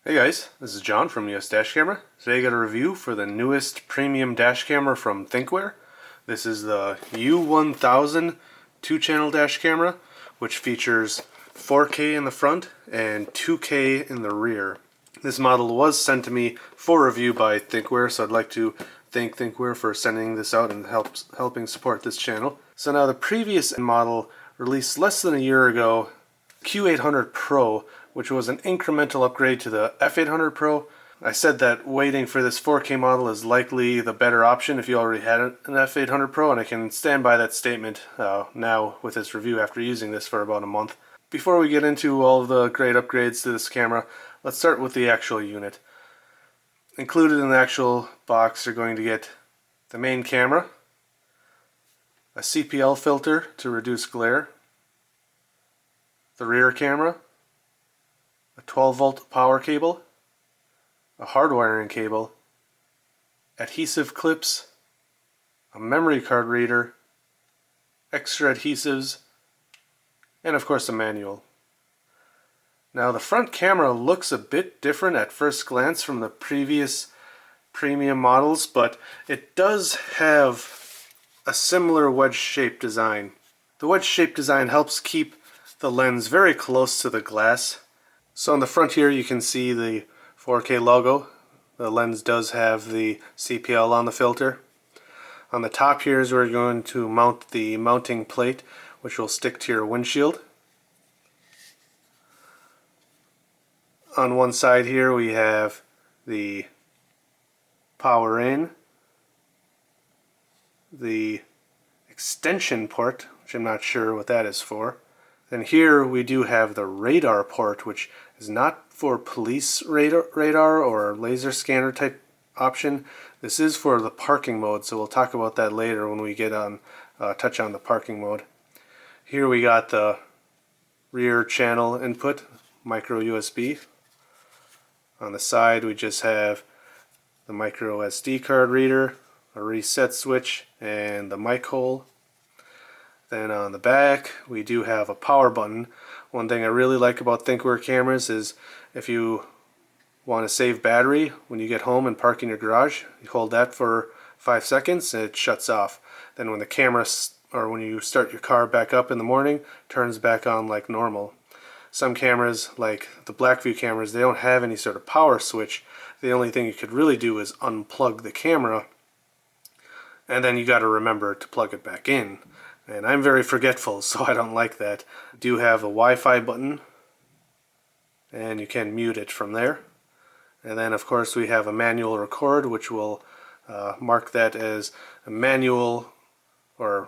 Hey guys, this is John from US Dash Camera. Today I got a review for the newest premium dash camera from Thinkware. This is the U1000 2-channel dash camera, which features 4K in the front and 2K in the rear. This model was sent to me for review by Thinkware, so I'd like to thank Thinkware for sending this out and helping support this channel. So now the previous model, released less than a year ago, Q800 Pro, which was an incremental upgrade to the F800 Pro. I said that waiting for this 4K model is likely the better option if you already had an F800 Pro, and I can stand by that statement now with this review after using this for about a month. Before we get into all of the great upgrades to this camera, let's start with the actual unit. Included in the actual box, you're going to get the main camera, a CPL filter to reduce glare, the rear camera, a 12-volt power cable, a hardwiring cable, adhesive clips, a memory card reader, extra adhesives, and of course a manual. Now the front camera looks a bit different at first glance from the previous premium models, but it does have a similar wedge-shaped design. The wedge-shaped design helps keep the lens very close to the glass. So on the front here you can see the 4K logo. The lens does have the CPL on the filter. On the top here is where you're going to mount the mounting plate, which will stick to your windshield. On one side here we have the power in, the extension port, which I'm not sure what that is for. Then here we do have the radar port, which is not for police radar or laser scanner type option. This is for the parking mode, so we'll talk about that later when we get on touch on the parking mode. Here we got the rear channel input, micro USB. On the side we just have the micro SD card reader, a reset switch, and the mic hole. Then on the back we do have a power button. One thing I really like about Thinkware cameras is if you want to save battery when you get home and park in your garage, you hold that for 5 seconds and it shuts off. Then when the camera, or when you start your car back up in the morning, turns back on like normal. Some cameras, like the Blackvue cameras, they don't have any sort of power switch. The only thing you could really do is unplug the camera, and then you got to remember to plug it back in. And I'm very forgetful, so I don't like that. I do have a Wi-Fi button, and you can mute it from there. And then of course we have a manual record, which will mark that as a manual, or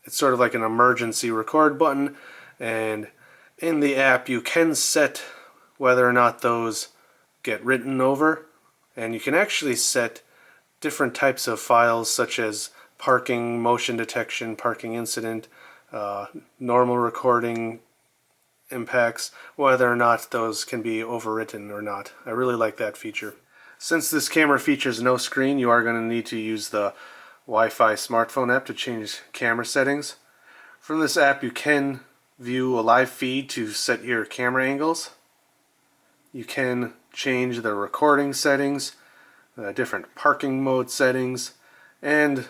it's sort of like an emergency record button. And in the app you can set whether or not those get written over, and you can actually set different types of files such as parking, motion detection, parking incident, normal recording impacts, whether or not those can be overwritten or not. I really like that feature. Since this camera features no screen, you are going to need to use the Wi-Fi smartphone app to change camera settings. From this app you can view a live feed to set your camera angles. You can change the recording settings, different parking mode settings, and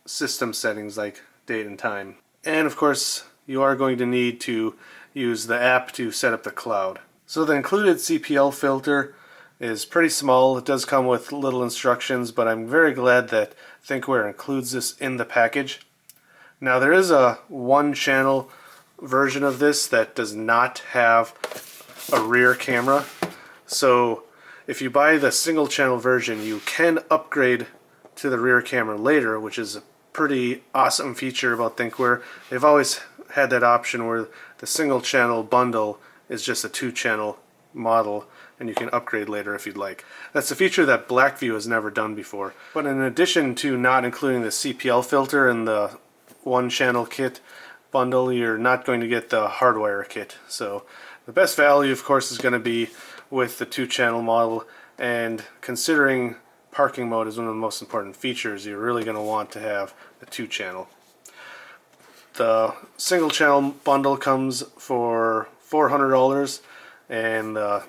system settings like date and time. And of course you are going to need to use the app to set up the cloud. So the included CPL filter is pretty small. It does come with little instructions, but I'm very glad that Thinkware includes this in the package. Now there is a one-channel version of this that does not have a rear camera. So if you buy the single channel version, you can upgrade to the rear camera later, which is a pretty awesome feature about Thinkware. They've always had that option where the single channel bundle is just a 2-channel model, and you can upgrade later if you'd like. That's a feature that Blackvue has never done before. But in addition to not including the CPL filter in the 1-channel kit bundle, you're not going to get the hardwire kit. So the best value of course is going to be with the 2-channel model, and considering parking mode is one of the most important features, you're really going to want to have the 2-channel. The single channel bundle comes for $400, and the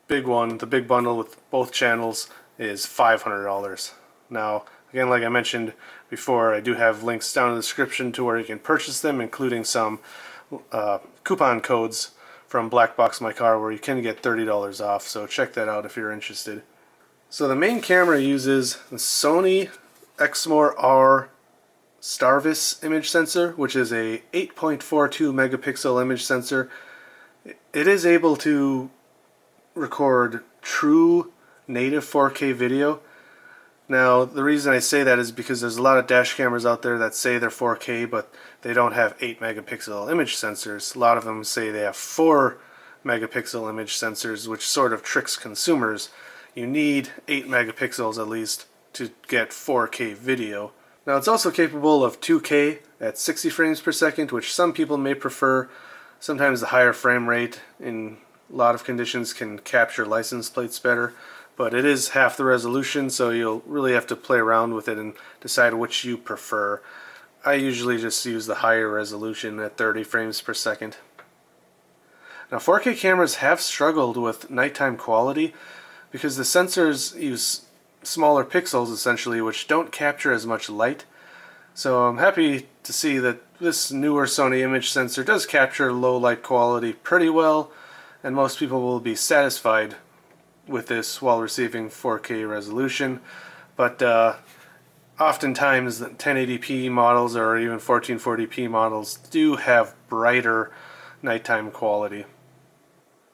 big one, the big bundle with both channels, is $500. Now, again, like I mentioned before, I do have links down in the description to where you can purchase them, including some coupon codes from Black Box My Car where you can get $30 off, so check that out if you're interested. So the main camera uses the Sony Exmor-R Starvis image sensor, which is a 8.42 megapixel image sensor. It is able to record true native 4K video. Now, the reason I say that is because there's a lot of dash cameras out there that say they're 4K, but they don't have 8 megapixel image sensors. A lot of them say they have 4 megapixel image sensors, which sort of tricks consumers. You need 8 megapixels at least to get 4K video. Now, it's also capable of 2K at 60 frames per second, which some people may prefer. Sometimes the higher frame rate in a lot of conditions can capture license plates better. But it is half the resolution, so you'll really have to play around with it and decide which you prefer. I usually just use the higher resolution at 30 frames per second. Now, 4K cameras have struggled with nighttime quality because the sensors use smaller pixels essentially, which don't capture as much light. So I'm happy to see that this newer Sony image sensor does capture low light quality pretty well, and most people will be satisfied with this while receiving 4K resolution. But oftentimes the 1080p models or even 1440p models do have brighter nighttime quality.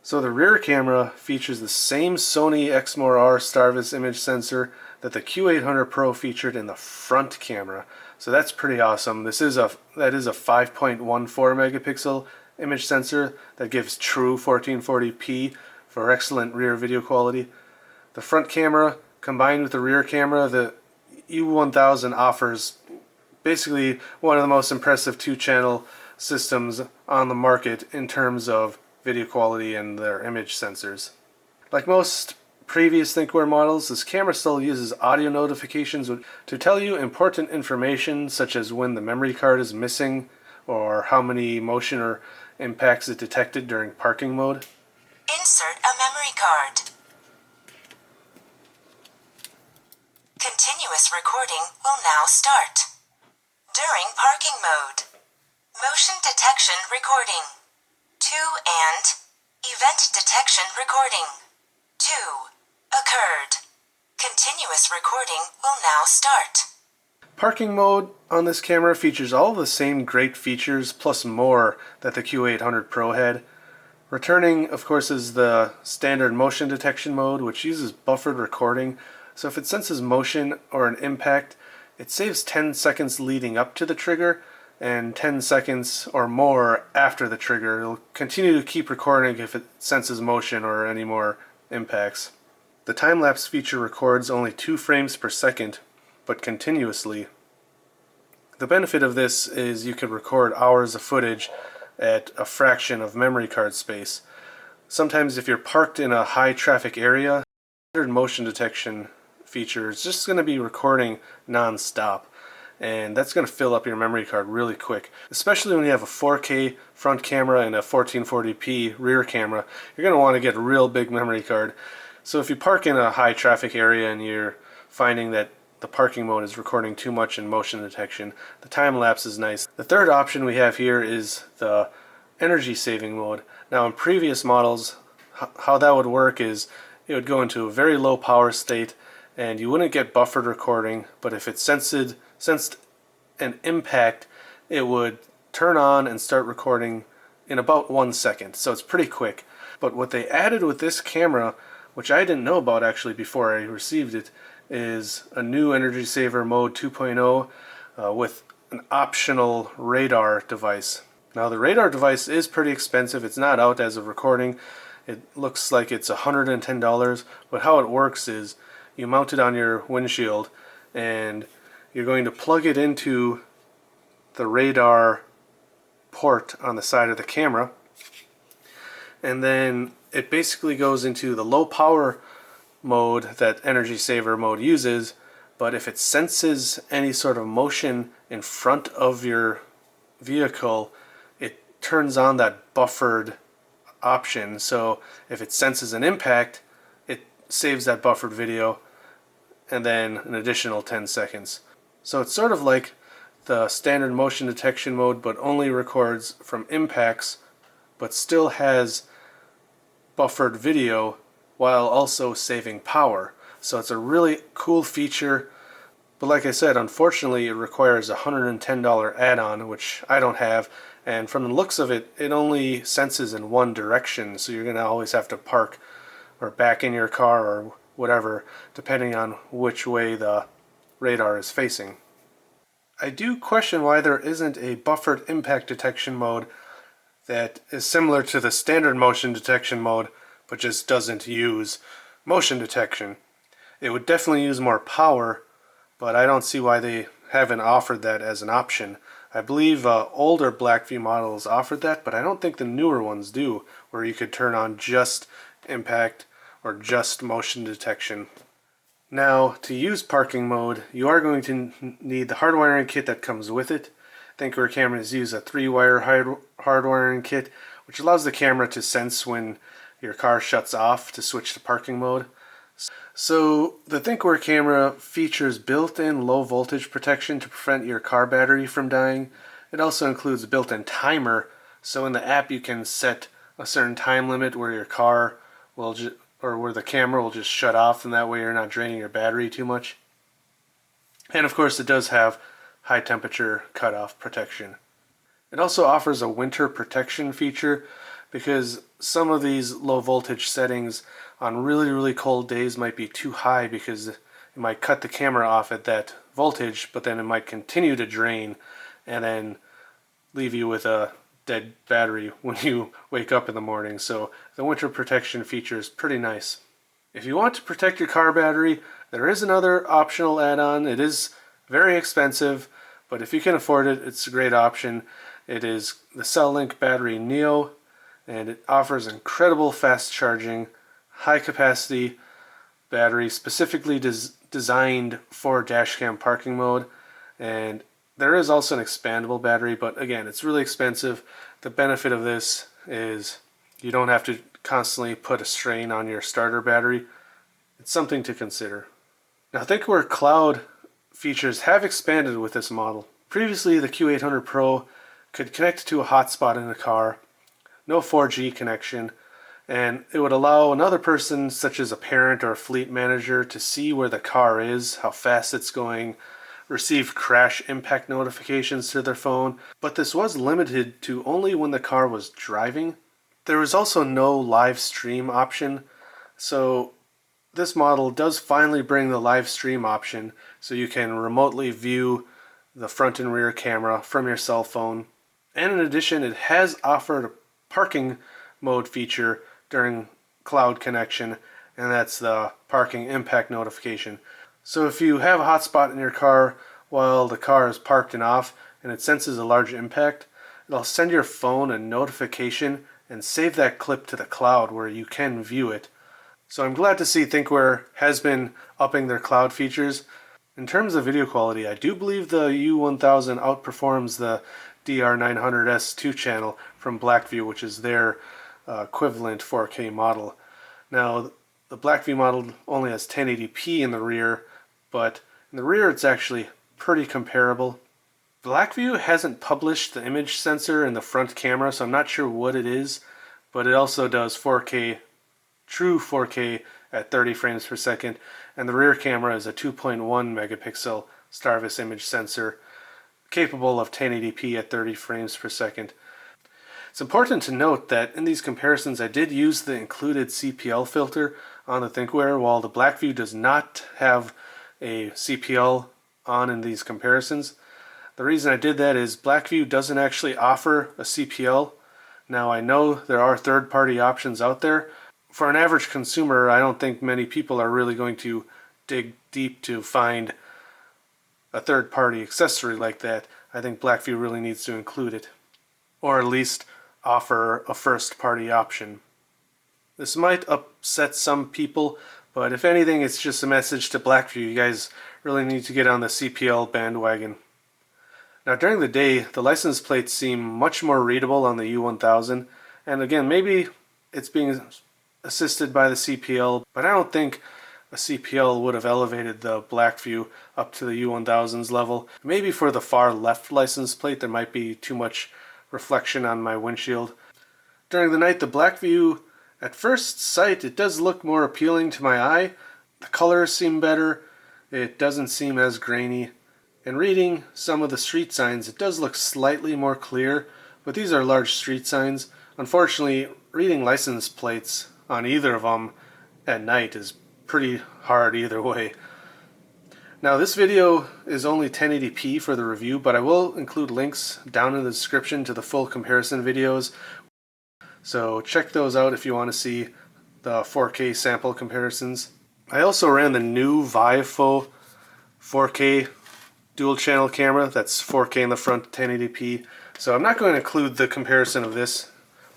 So the rear camera features the same Sony Exmor-R Starvis image sensor that the Q800 Pro featured in the front camera. So that's pretty awesome. That is a 5.14 megapixel image sensor that gives true 1440p for excellent rear video quality. The front camera combined with the rear camera, the U1000 offers basically one of the most impressive two-channel systems on the market in terms of video quality and their image sensors. Like most previous Thinkware models, this camera still uses audio notifications to tell you important information such as when the memory card is missing or how many motion or impacts it detected during parking mode. Insert a memory card. Continuous recording will now start. During parking mode. Motion detection recording. 2 and event detection recording. 2 occurred. Continuous recording will now start. Parking mode on this camera features all the same great features plus more that the Q800 Pro had. Returning, of course, is the standard motion detection mode, which uses buffered recording. So if it senses motion or an impact, it saves 10 seconds leading up to the trigger and 10 seconds or more after the trigger. It'll continue to keep recording if it senses motion or any more impacts. The time-lapse feature records only 2 frames per second, but continuously. The benefit of this is you can record hours of footage at a fraction of memory card space. Sometimes if you're parked in a high traffic area, standard motion detection feature is just going to be recording non-stop, and that's going to fill up your memory card really quick. Especially when you have a 4K front camera and a 1440p rear camera, you're going to want to get a real big memory card. So if you park in a high traffic area and you're finding that the parking mode is recording too much in motion detection, the time lapse is nice. The third option we have here is the energy saving mode. Now in previous models, how that would work is it would go into a very low power state and you wouldn't get buffered recording, but if it sensed an impact, it would turn on and start recording in about 1 second. So it's pretty quick. But what they added with this camera, which I didn't know about actually before I received it, is a new energy saver mode 2.0 with an optional radar device. Now the radar device is pretty expensive. It's not out as of recording. It looks like it's $110, but how it works is you mount it on your windshield and you're going to plug it into the radar port on the side of the camera, and then it basically goes into the low power mode that energy saver mode uses, but if it senses any sort of motion in front of your vehicle, it turns on that buffered option. So if it senses an impact, saves that buffered video, and then an additional 10 seconds. So it's sort of like the standard motion detection mode, but only records from impacts, but still has buffered video while also saving power. So it's a really cool feature, but like I said, unfortunately it requires a $110 add-on, which I don't have, and from the looks of it, it only senses in one direction, so you're going to always have to park or back in your car or whatever, depending on which way the radar is facing. I do question why there isn't a buffered impact detection mode that is similar to the standard motion detection mode, but just doesn't use motion detection. It would definitely use more power, but I don't see why they haven't offered that as an option. I believe older Blackvue models offered that, but I don't think the newer ones do, where you could turn on just impact or just motion detection. Now, to use parking mode, you are going to need the hardwiring kit that comes with it. Thinkware cameras use a 3-wire hardwiring kit, which allows the camera to sense when your car shuts off to switch to parking mode. So the Thinkware camera features built-in low voltage protection to prevent your car battery from dying. It also includes a built-in timer, so in the app you can set a certain time limit where your car will or where the camera will just shut off, and that way you're not draining your battery too much. And of course it does have high temperature cutoff protection. It also offers a winter protection feature, because some of these low voltage settings on really cold days might be too high, because it might cut the camera off at that voltage, but then it might continue to drain and then leave you with a dead battery when you wake up in the morning. So the winter protection feature is pretty nice. If you want to protect your car battery, there is another optional add-on. It is very expensive, but if you can afford it, it's a great option. It is the CellLink Battery Neo, and it offers incredible fast charging, high capacity battery specifically designed for dashcam parking mode. And there is also an expandable battery, but again, it's really expensive. The benefit of this is you don't have to constantly put a strain on your starter battery. It's something to consider. Now, Thinkware Cloud features have expanded with this model. Previously, the Q800 Pro could connect to a hotspot in the car, no 4G connection, and it would allow another person, such as a parent or a fleet manager, to see where the car is, how fast it's going, receive crash impact notifications to their phone, but this was limited to only when the car was driving. There was also no live stream option, so this model does finally bring the live stream option, so you can remotely view the front and rear camera from your cell phone. And in addition, it has offered a parking mode feature during cloud connection, and that's the parking impact notification. So if you have a hotspot in your car while the car is parked and off and it senses a large impact, it'll send your phone a notification and save that clip to the cloud where you can view it. So I'm glad to see Thinkware has been upping their cloud features. In terms of video quality, I do believe the U1000 outperforms the DR900X-2CH channel from Blackvue, which is their equivalent 4K model. Now, the Blackvue model only has 1080p in the rear, but in the rear it's actually pretty comparable. Blackvue hasn't published the image sensor in the front camera, so I'm not sure what it is, but it also does 4K, true 4K at 30 frames per second, and the rear camera is a 2.1 megapixel Starvis image sensor capable of 1080p at 30 frames per second. It's important to note that in these comparisons I did use the included CPL filter on the Thinkware, while the Blackvue does not have a CPL on in these comparisons. The reason I did that is Blackvue doesn't actually offer a CPL. Now, I know there are third-party options out there. For an average consumer, I don't think many people are really going to dig deep to find a third-party accessory like that. I think Blackvue really needs to include it, or at least offer a first-party option. This might upset some people, but if anything, it's just a message to Blackvue. You guys really need to get on the CPL bandwagon. Now, during the day, the license plates seem much more readable on the U1000, and again, maybe it's being assisted by the CPL, but I don't think a CPL would have elevated the Blackvue up to the U1000's level. Maybe for the far left license plate there might be too much reflection on my windshield. During the night, the Blackvue, at first sight, it does look more appealing to my eye. The colors seem better, it doesn't seem as grainy. And reading some of the street signs, it does look slightly more clear, but these are large street signs. Unfortunately, reading license plates on either of them at night is pretty hard either way. Now this video is only 1080p for the review, but I will include links down in the description to the full comparison videos. So check those out if you want to see the 4K sample comparisons. I also ran the new iVolt 4K dual channel camera that's 4K in the front, 1080p. So I'm not going to include the comparison of this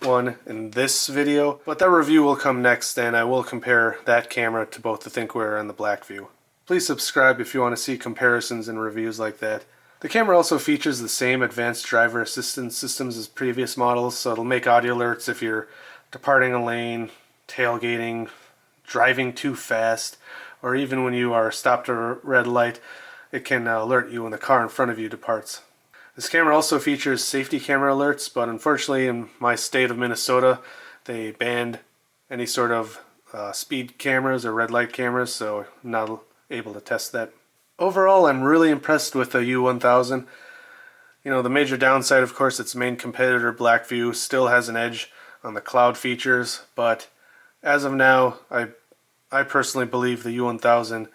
one in this video, but that review will come next and I will compare that camera to both the Thinkware and the Blackvue. Please subscribe if you want to see comparisons and reviews like that. The camera also features the same advanced driver assistance systems as previous models, so it'll make audio alerts if you're departing a lane, tailgating, driving too fast, or even when you are stopped at a red light, it can alert you when the car in front of you departs. This camera also features safety camera alerts, but unfortunately in my state of Minnesota they banned any sort of speed cameras or red light cameras, so I'm not able to test that. Overall, I'm really impressed with the U1000. You know, the major downside, of course, its main competitor Blackvue still has an edge on the cloud features, but as of now I personally believe the U1000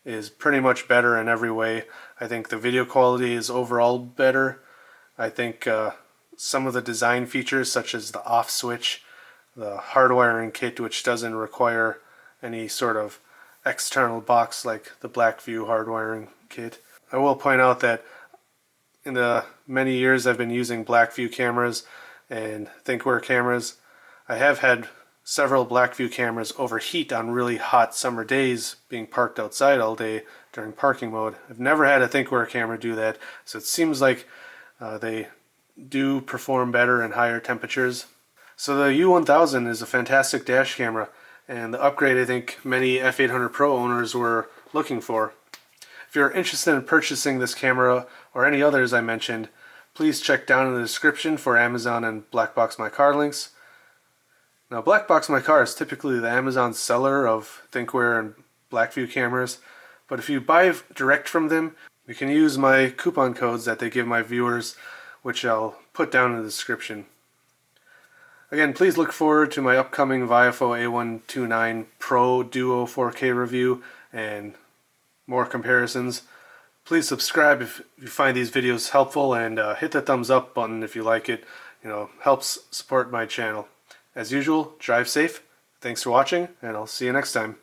is pretty much better in every way. I think the video quality is overall better. I think some of the design features such as the off switch, the hardwiring kit which doesn't require any sort of external box like the Blackvue hardwiring kit. I will point out that in the many years I've been using Blackvue cameras and Thinkware cameras, I have had several Blackvue cameras overheat on really hot summer days being parked outside all day during parking mode. I've never had a Thinkware camera do that, so it seems like they do perform better in higher temperatures. So the U1000 is a fantastic dash camera and the upgrade I think many F800 Pro owners were looking for. If you're interested in purchasing this camera or any others I mentioned, please check down in the description for Amazon and Blackbox My Car links. Now, Blackbox My Car is typically the Amazon seller of Thinkware and Blackvue cameras, but if you buy direct from them, you can use my coupon codes that they give my viewers, which I'll put down in the description. Again, please look forward to my upcoming iVolt A129 Pro Duo 4K review and more comparisons. Please subscribe if you find these videos helpful, and hit the thumbs up button if you like it. Helps support my channel. As usual, drive safe. Thanks for watching, and I'll see you next time.